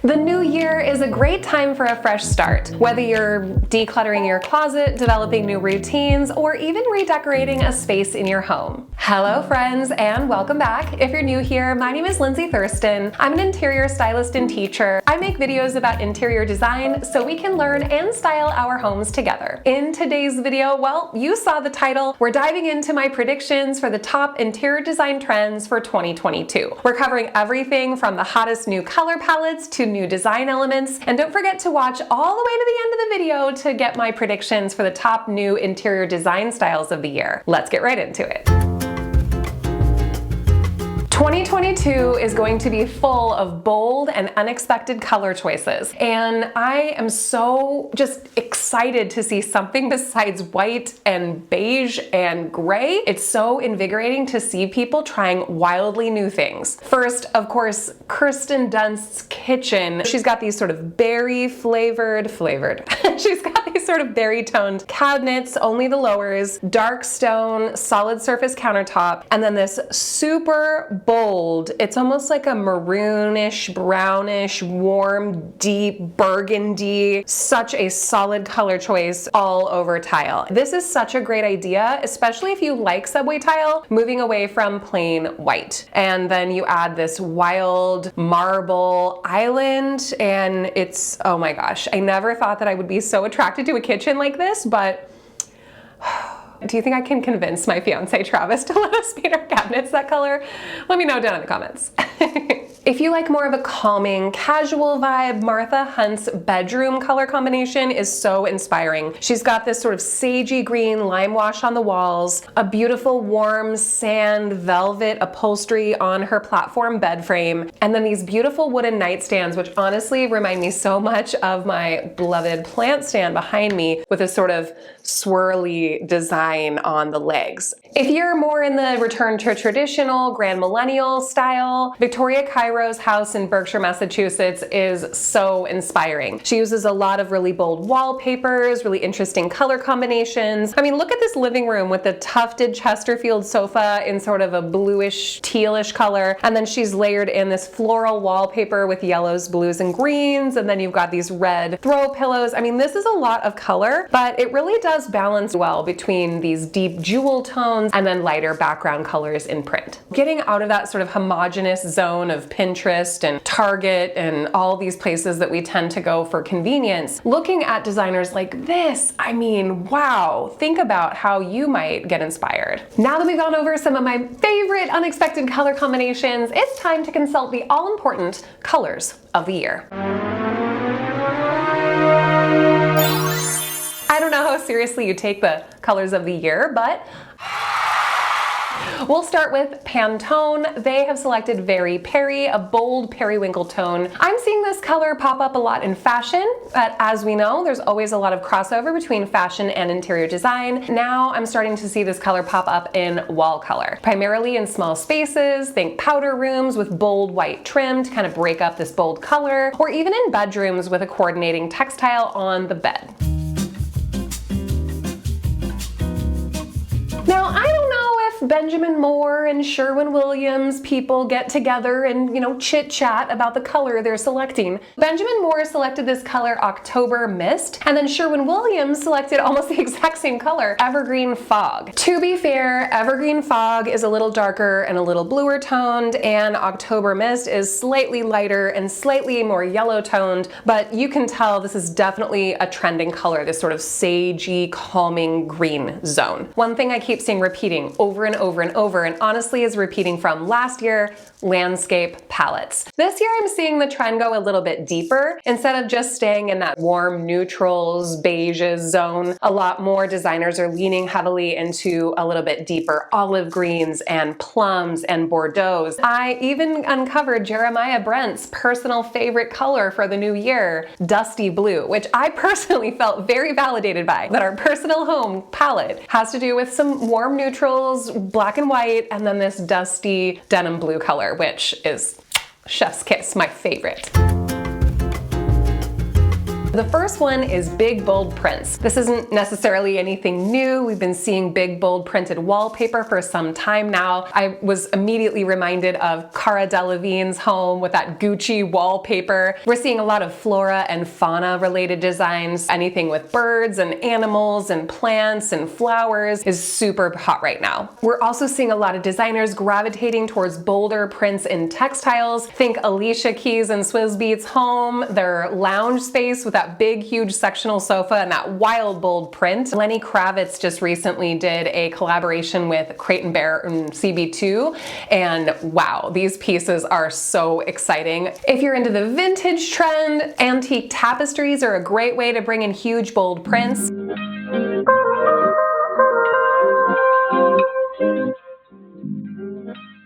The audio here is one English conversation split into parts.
The new year is a great time for a fresh start. Whether you're decluttering your closet, developing new routines, or even redecorating a space in your home. Hello friends, and welcome back. If you're new here, my name is Lindsay Thurston. I'm an interior stylist and teacher. I make videos about interior design so we can learn and style our homes together. In today's video, well, you saw the title, we're diving into my predictions for the top interior design trends for 2022. We're covering everything from the hottest new color palettes to new design elements, and don't forget to watch all the way to the end of the video to get my predictions for the top new interior design styles of the year. Let's get right into it. 2022 is going to be full of bold and unexpected color choices, and I am so just excited to see something besides white and beige and gray. It's so invigorating to see people trying wildly new things. First, of course, Kirsten Dunst's kitchen. She's got these sort of berry flavored. She's got these sort of berry toned cabinets, only the lowers, dark stone, solid surface countertop, and then this super bold, it's almost like a maroonish, brownish, warm, deep burgundy, such a solid color choice all over tile. This is such a great idea, especially if you like subway tile, moving away from plain white. And then you add this wild marble island, and it's, oh my gosh, I never thought that I would be so attracted to a kitchen like this, but do you think I can convince my fiance Travis to let us paint our cabinets that color? Let me know down in the comments. If you like more of a calming, casual vibe, Martha Hunt's bedroom color combination is so inspiring. She's got this sort of sagey green lime wash on the walls, a beautiful warm sand velvet upholstery on her platform bed frame, and then these beautiful wooden nightstands, which honestly remind me so much of my beloved plant stand behind me with a sort of swirly design on the legs. If you're more in the return to traditional grand millennial style, Victoria Cairo's house in Berkshire, Massachusetts is so inspiring. She uses a lot of really bold wallpapers, really interesting color combinations. I mean, look at this living room with the tufted Chesterfield sofa in sort of a bluish, tealish color, and then she's layered in this floral wallpaper with yellows, blues, and greens, and then you've got these red throw pillows. I mean, this is a lot of color, but it really does balance well between these deep jewel tones and then lighter background colors in print. Getting out of that sort of homogeneous zone of Pinterest and Target and all these places that we tend to go for convenience, looking at designers like this, I mean, wow, think about how you might get inspired. Now that we've gone over some of my favorite unexpected color combinations, it's time to consult the all-important colors of the year. I don't know how seriously you take the colors of the year, but we'll start with Pantone. They have selected Very Peri, a bold periwinkle tone. I'm seeing this color pop up a lot in fashion, but as we know, there's always a lot of crossover between fashion and interior design. Now I'm starting to see this color pop up in wall color, primarily in small spaces, think powder rooms with bold white trim to kind of break up this bold color, or even in bedrooms with a coordinating textile on the bed. Now, I don't know if Benjamin Moore and Sherwin-Williams people get together and, chit-chat about the color they're selecting. Benjamin Moore selected this color October Mist, and then Sherwin-Williams selected almost the exact same color, Evergreen Fog. To be fair, Evergreen Fog is a little darker and a little bluer toned, and October Mist is slightly lighter and slightly more yellow toned, but you can tell this is definitely a trending color, this sort of sagey, calming green zone. One thing I keep seeing repeating over and over and over, and honestly is repeating from last year, landscape palettes. This year I'm seeing the trend go a little bit deeper. Instead of just staying in that warm neutrals, beiges zone, a lot more designers are leaning heavily into a little bit deeper olive greens and plums and Bordeauxs. I even uncovered Jeremiah Brent's personal favorite color for the new year, Dusty Blue, which I personally felt very validated by, that our personal home palette has to do with some warm neutrals, black and white, and then this dusty denim blue color, which is chef's kiss, my favorite. The first one is big, bold prints. This isn't necessarily anything new. We've been seeing big, bold printed wallpaper for some time now. I was immediately reminded of Cara Delevingne's home with that Gucci wallpaper. We're seeing a lot of flora and fauna related designs. Anything with birds and animals and plants and flowers is super hot right now. We're also seeing a lot of designers gravitating towards bolder prints in textiles. Think Alicia Keys and Swizz Beatz home, their lounge space with that big, huge sectional sofa and that wild, bold print. Lenny Kravitz just recently did a collaboration with Crate & Bear and CB2, and wow, these pieces are so exciting. If you're into the vintage trend, antique tapestries are a great way to bring in huge, bold prints.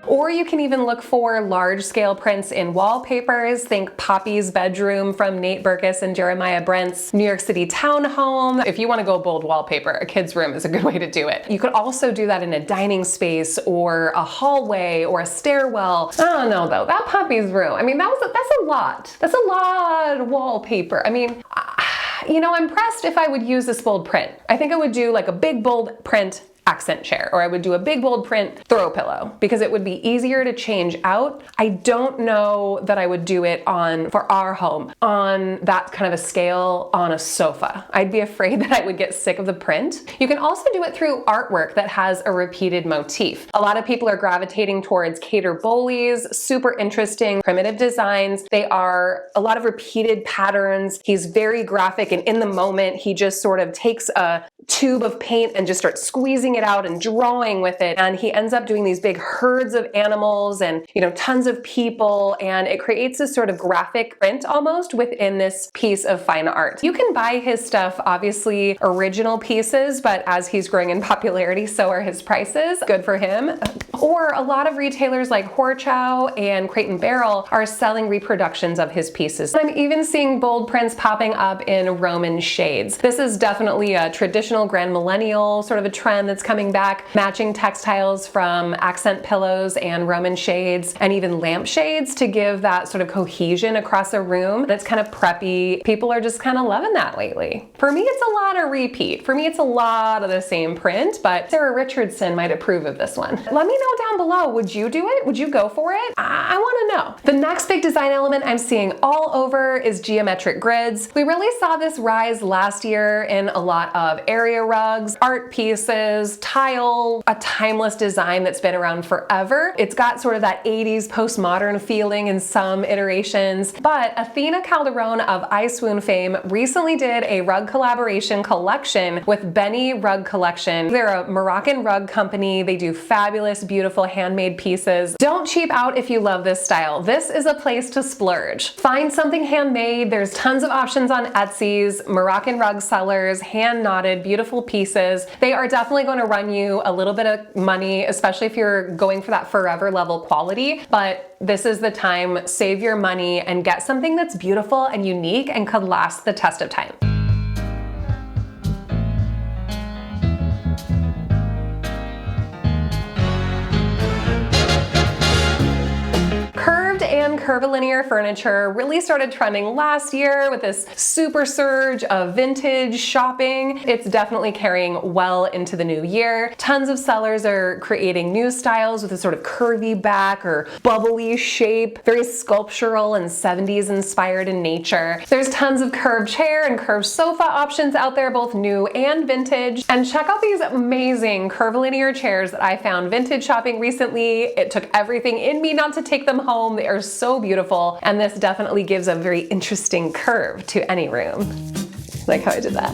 Or you can even look for large-scale prints in wallpapers. Think Poppy's bedroom from Nate Berkus and Jeremiah Brent's New York City townhome. If you want to go bold wallpaper, a kid's room is a good way to do it. You could also do that in a dining space or a hallway or a stairwell. I don't know though, that Poppy's room, I mean, that's a lot. That's a lot of wallpaper. I mean, you know, I'm pressed if I would use this bold print. I think I would do like a big bold print accent chair, or I would do a big bold print throw pillow because it would be easier to change out. I don't know that I would do it for our home on that kind of a scale on a sofa. I'd be afraid that I would get sick of the print. You can also do it through artwork that has a repeated motif. A lot of people are gravitating towards Cater Bowley's super interesting primitive designs. They are a lot of repeated patterns. He's very graphic, and in the moment he just sort of takes a tube of paint and just starts squeezing it out and drawing with it, and he ends up doing these big herds of animals and, you know, tons of people, and it creates this sort of graphic print almost within this piece of fine art. You can buy his stuff, obviously original pieces, but as he's growing in popularity, so are his prices. Good for him. Or a lot of retailers like Horchow and Crate & Barrel are selling reproductions of his pieces. I'm even seeing bold prints popping up in Roman shades. This is definitely a traditional grand millennial sort of a trend that's coming back. Matching textiles from accent pillows and Roman shades and even lampshades to give that sort of cohesion across a room. That's kind of preppy. People are just kind of loving that lately. For me, it's a lot of repeat. For me, it's a lot of the same print, but Sarah Richardson might approve of this one. Let me know down below, would you do it? Would you go for it? I want to know. The next big design element I'm seeing all over is geometric grids. We really saw this rise last year in a lot of area rugs, art pieces, tile, a timeless design that's been around forever. It's got sort of that 80s postmodern feeling in some iterations, but Athena Calderon of I Swoon fame recently did a rug collaboration collection with Benny Rug Collection. They're a Moroccan rug company. They do fabulous, beautiful handmade pieces. Don't cheap out if you love this style. This is a place to splurge. Find something handmade. There's tons of options on Etsy's, Moroccan rug sellers, hand knotted, beautiful pieces. They are definitely going to run you a little bit of money, especially if you're going for that forever level quality, but this is the time. Save your money and get something that's beautiful and unique and could last the test of time. Curvilinear Furniture really started trending last year with this super surge of vintage shopping. It's definitely carrying well into the new year. Tons of sellers are creating new styles with a sort of curvy back or bubbly shape, very sculptural and 70s inspired in nature. There's tons of curved chair and curved sofa options out there, both new and vintage. And check out these amazing curvilinear chairs that I found vintage shopping recently. It took everything in me not to take them home. They are so beautiful, and this definitely gives a very interesting curve to any room. Like how I did that.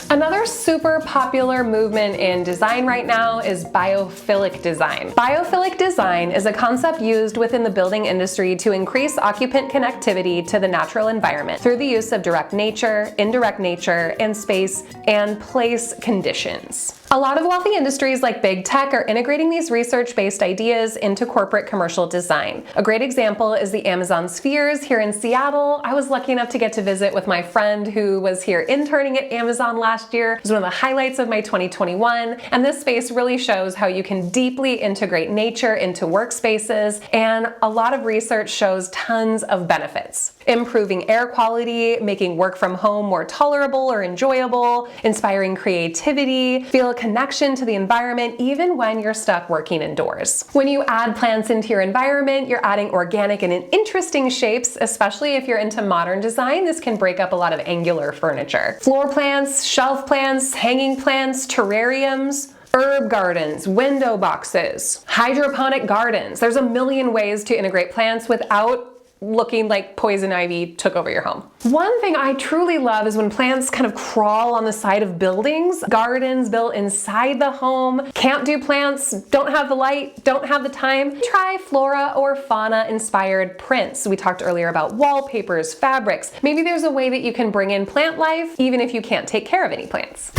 Another super popular movement in design right now is biophilic design. Biophilic design is a concept used within the building industry to increase occupant connectivity to the natural environment through the use of direct nature, indirect nature, and space and place conditions. A lot of wealthy industries like big tech are integrating these research-based ideas into corporate commercial design. A great example is the Amazon Spheres here in Seattle. I was lucky enough to get to visit with my friend who was here interning at Amazon last year. It was one of the highlights of my 2021, and this space really shows how you can deeply integrate nature into workspaces, and a lot of research shows tons of benefits. Improving air quality, making work from home more tolerable or enjoyable, inspiring creativity, feel a connection to the environment even when you're stuck working indoors. When you add plants into your environment, you're adding organic and interesting shapes, especially if you're into modern design. This can break up a lot of angular furniture. Floor plants, shelf plants, hanging plants, terrariums, herb gardens, window boxes, hydroponic gardens. There's a million ways to integrate plants without looking like poison ivy took over your home. One thing I truly love is when plants kind of crawl on the side of buildings. Gardens built inside the home. Can't do plants, don't have the light, don't have the time. Try flora or fauna inspired prints. We talked earlier about wallpapers, fabrics. Maybe there's a way that you can bring in plant life even if you can't take care of any plants.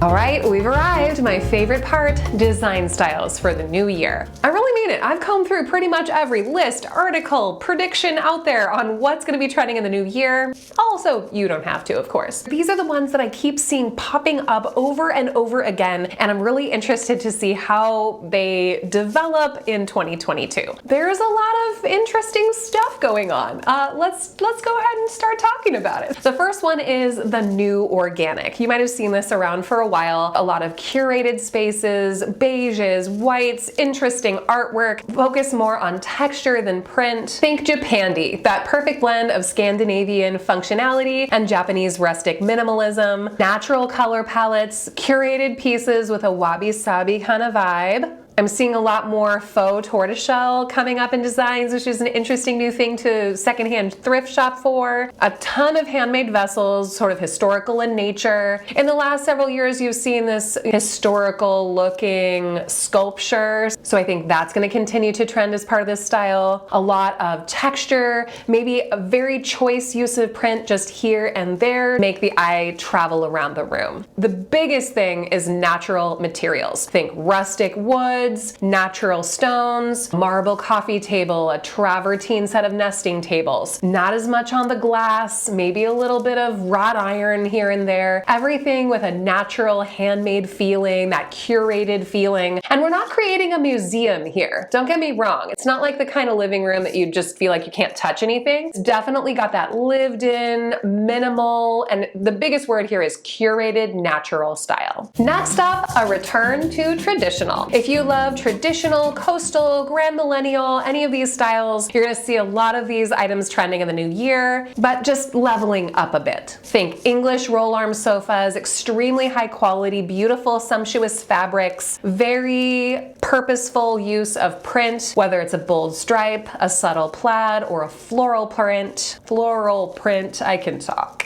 All right, we've arrived. My favorite part, design styles for the new year. I really mean it. I've combed through pretty much every list, article, prediction out there on what's gonna be trending in the new year. Also, you don't have to, of course. These are the ones that I keep seeing popping up over and over again, and I'm really interested to see how they develop in 2022. There's a lot of interesting stuff going on. Let's go ahead and start talking about it. The first one is the new organic. You might have seen this around for a while. A lot of curated spaces, beiges, whites, interesting artwork, focus more on texture than print. Think Japandi, that perfect blend of Scandinavian functionality and Japanese rustic minimalism, natural color palettes, curated pieces with a wabi-sabi kind of vibe. I'm seeing a lot more faux tortoiseshell coming up in designs, which is an interesting new thing to secondhand thrift shop for. A ton of handmade vessels, sort of historical in nature. In the last several years, you've seen this historical looking sculpture. So I think that's going to continue to trend as part of this style. A lot of texture, maybe a very choice use of print just here and there, make the eye travel around the room. The biggest thing is natural materials. Think rustic wood, natural stones, marble coffee table, a travertine set of nesting tables. Not as much on the glass, maybe a little bit of wrought iron here and there. Everything with a natural handmade feeling, that curated feeling. And we're not creating a museum here. Don't get me wrong. It's not like the kind of living room that you just feel like you can't touch anything. It's definitely got that lived in, minimal, and the biggest word here is curated natural style. Next up, a return to traditional. If you love traditional, coastal, grand millennial, any of these styles, you're gonna see a lot of these items trending in the new year, but just leveling up a bit. Think English roll-arm sofas, extremely high quality, beautiful, sumptuous fabrics, very purposeful use of print, whether it's a bold stripe, a subtle plaid, or a floral print. Floral print, I can talk.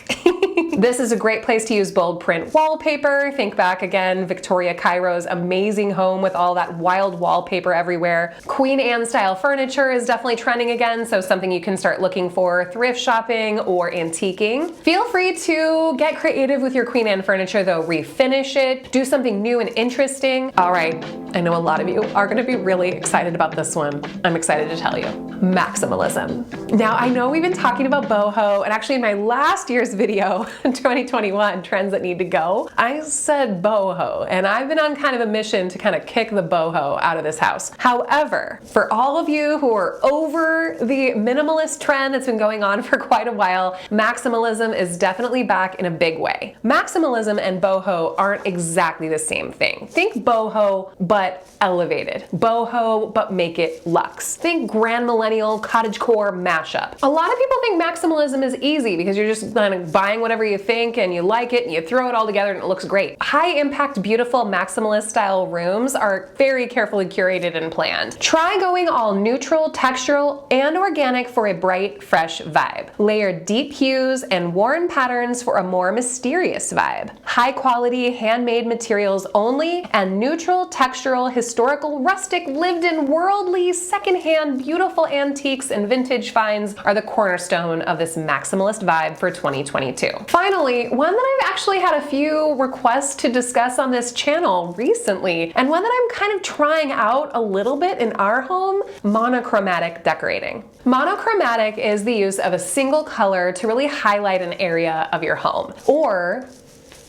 This is a great place to use bold print wallpaper. Think back again, Victoria Cairo's amazing home with all that wild wallpaper everywhere. Queen Anne style furniture is definitely trending again, so something you can start looking for thrift shopping or antiquing. Feel free to get creative with your Queen Anne furniture though, refinish it, do something new and interesting. All right, I know a lot of you are gonna be really excited about this one. I'm excited to tell you. Maximalism. Now I know we've been talking about boho, and actually in my last year's video, 2021, trends that need to go, I said boho, and I've been on kind of a mission to kind of kick the boho out of this house. However, for all of you who are over the minimalist trend that's been going on for quite a while, maximalism is definitely back in a big way. Maximalism and boho aren't exactly the same thing. Think boho, but elevated. Boho, but make it luxe. Think grand millennial cottagecore mashup. A lot of people think maximalism is easy because you're just kind of buying whatever you think and you like it and you throw it all together and it looks great. High impact, beautiful maximalist style rooms are very carefully curated and planned. Try going all neutral, textural, and organic for a bright, fresh vibe. Layer deep hues and worn patterns for a more mysterious vibe. High quality, handmade materials only, and neutral, textural, natural, historical, rustic, lived-in, worldly, secondhand, beautiful antiques and vintage finds are the cornerstone of this maximalist vibe for 2022. Finally, one that I've actually had a few requests to discuss on this channel recently, and one that I'm kind of trying out a little bit in our home: monochromatic decorating. Monochromatic is the use of a single color to really highlight an area of your home, or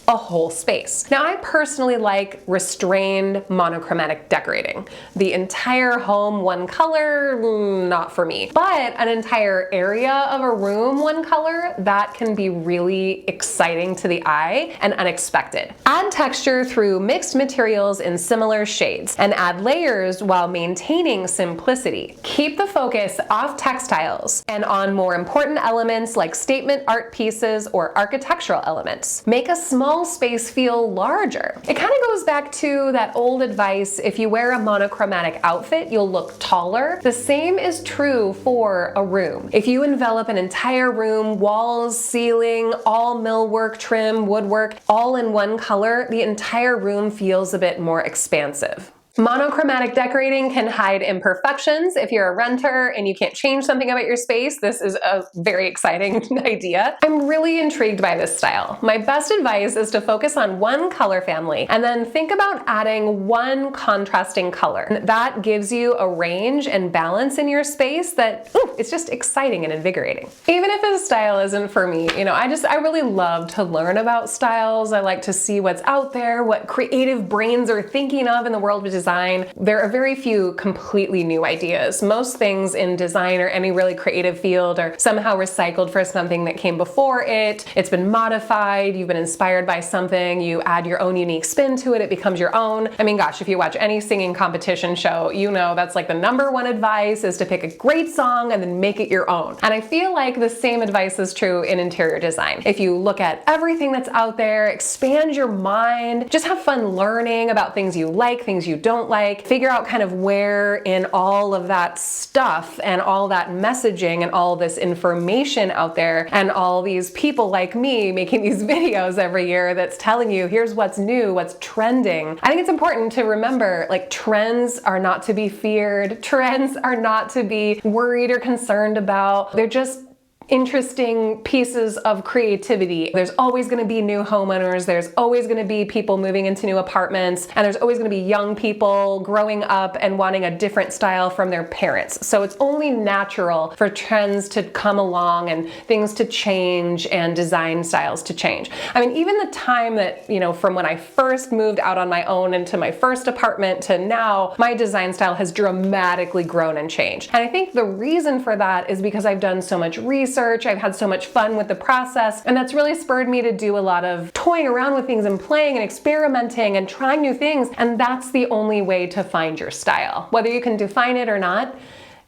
a whole space. Now, I personally like restrained monochromatic decorating. The entire home one color, not for me. But an entire area of a room one color, that can be really exciting to the eye and unexpected. Add texture through mixed materials in similar shades, and add layers while maintaining simplicity. Keep the focus off textiles and on more important elements like statement art pieces or architectural elements. Make a small space feel larger. It kind of goes back to that old advice: if you wear a monochromatic outfit, you'll look taller. The same is true for a room. If you envelop an entire room, walls, ceiling, all millwork, trim, woodwork, all in one color, the entire room feels a bit more expansive. Monochromatic decorating can hide imperfections. If you're a renter and you can't change something about your space, this is a very exciting idea. I'm really intrigued by this style. My best advice is to focus on one color family and then think about adding one contrasting color. That gives you a range and balance in your space that, it's just exciting and invigorating. Even if a style isn't for me, I really love to learn about styles. I like to see what's out there, what creative brains are thinking of in the world of design. There are very few completely new ideas. Most things in design or any really creative field are somehow recycled for something that came before it. It's been modified, you've been inspired by something, you add your own unique spin to it, it becomes your own. I mean, gosh, if you watch any singing competition show, that's like the #1 advice, is to pick a great song and then make it your own. And I feel like the same advice is true in interior design. If you look at everything that's out there, expand your mind, just have fun learning about things you like, things you don't like, figure out kind of where in all of that stuff and all that messaging and all this information out there and all these people like me making these videos every year that's telling you here's what's new, what's trending. I think it's important to remember, trends are not to be feared. Trends are not to be worried or concerned about. They're just interesting pieces of creativity. There's always going to be new homeowners, there's always going to be people moving into new apartments, and there's always going to be young people growing up and wanting a different style from their parents. So it's only natural for trends to come along and things to change and design styles to change. I mean, even the time that, from when I first moved out on my own into my first apartment to now, my design style has dramatically grown and changed. And I think the reason for that is because I've done so much research, I've had so much fun with the process, and that's really spurred me to do a lot of toying around with things and playing and experimenting and trying new things, and that's the only way to find your style. Whether you can define it or not,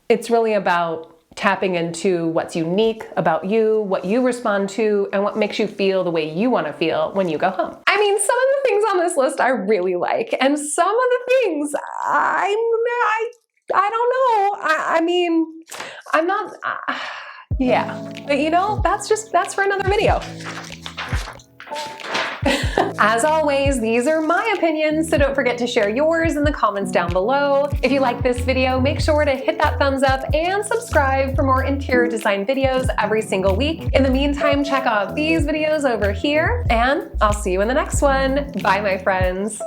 it's really about tapping into what's unique about you, what you respond to, and what makes you feel the way you want to feel when you go home. I mean, some of the things on this list I really like, and some of the things I don't know. I mean, I'm not... Yeah, but that's for another video. As always, these are my opinions, so don't forget to share yours in the comments down below. If you like this video, make sure to hit that thumbs up and subscribe for more interior design videos every single week. In the meantime, check out these videos over here, and I'll see you in the next one. Bye, my friends.